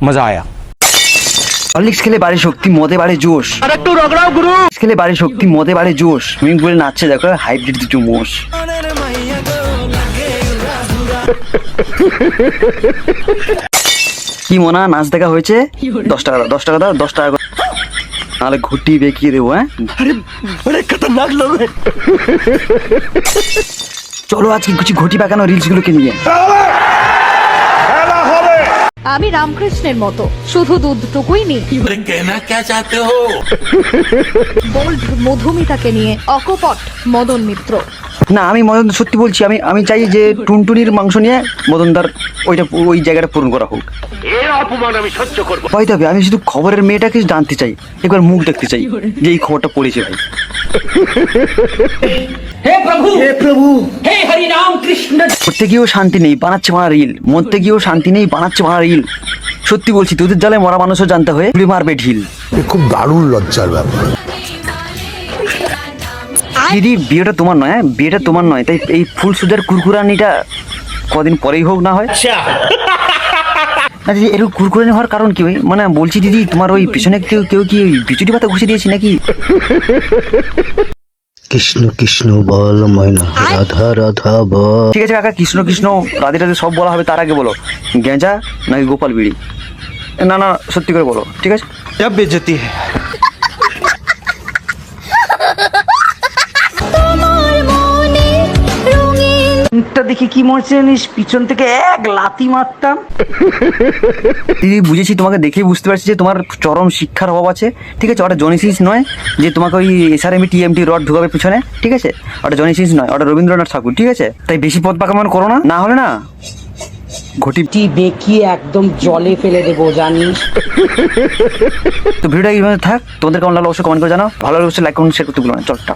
मजा आया। হরলিক্স খেলে বাড়ে শক্তি, মদে বাড়ে জোশ। আরেকটু রগড়াও গুরু। খেলে বাড়ে শক্তি, মদে বাড়ে জোশ। সুইমিং পুলে নাচছে দেখো হাইব্রিড দুটো মোষ। কি মনা নাচ দেখা হয়েছে? 10 টাকা দাও, 10 টাকা দাও, 10 টাকা নাহলে ঘুটি বেঁকিয়ে দেবো। হ্যাঁ আরে বড় খতরনাক লোক। চলো আজকে কিছু ঘটি পাকানো রিলস গুলোকে নিয়ে। আমি রামকৃষ্ণের মতো শুধু দুধটুকুই নি। বোল্ড মধুমিতাকে নিয়ে অকপট মদন মিত্র। না আমি মদন সত্যি বলছি, আমি চাই যে টুনটুনির মাংস নিয়ে মদনদার ওই জায়গাটা পূরণ করা হোক। অপমান আমি সহ্য করব। ভাই তবে আমি শুধু খবরের মেয়েটাকে জানতে চাই, একবার মুখ দেখতে চাই যে এই খবরটা পড়েছে ভাই। हे प्रभु हे हरि राम कृष्ण। করতে গিয়েও শান্তি নেই, বানাচ্ছে মারা রিল। মরতে গিয়েও শান্তি নেই, বানাচ্ছে মারা রিল। সত্যি বলছি তোদের জ্বালায় মরা মানুষও জানতে হয়ে গুলি মারবে ঢিল। খুব দারুণ লজ্জার ব্যাপার। দিদি বিয়েটা তোমার নয়, হ্যাঁ বিয়েটা তোমার নয়, তাই এই ফুল সুজার কুরকুরানিটা কদিন পরেই হোক না হয়। না দিদি এরকম কুরকুরানি হওয়ার কারণ কি? মানে বলছি দিদি তোমার ওই পিছনে কেউ কি বিচুটি পাতা ঘুষে দিয়েছে নাকি? কৃষ্ণ কৃষ্ণ বল ময়না, রাধা রাধা বল। ঠিক আছে কাকা, কৃষ্ণ কৃষ্ণ রাধে রাধে সব বলা হবে, তার আগে বলো গেঁজা নাকি গোপাল বিড়ি? না না সত্যি করে বলো, ঠিক আছে? क्या बेइज्जती है। দেখি কি মরছে জানিস, পিছন থেকে এক লাথি মারতাম। দিদি বুঝেছি, তোমাকে দেখেই বুঝতে পারছি যে তোমার চরম শিক্ষার অভাব আছে। ঠিক আছে, ওটা জনিসিস নয় যে তোমাকে ওই SRM TMT রড ঢুকাবে পিছনে। ঠিক আছে, ওটা জনিসিস নয়, ওটা রবীন্দ্রনাথ ঠাকুর। ঠিক আছে, তাই বেশি পথ পাকামান করো না, না হলে না ঘটি বেঁকিয়ে একদম জলে ফেলে দেবো জানিস। তো ভিডিওটা এইভাবে থাক। তোমাদের কেমন লাগলো অবশ্যই কমেন্ট করে জানাও। ভালো লাগলে অবশ্যই লাইক কমেন্ট শেয়ার করতে ভুলো না। চল টাটা।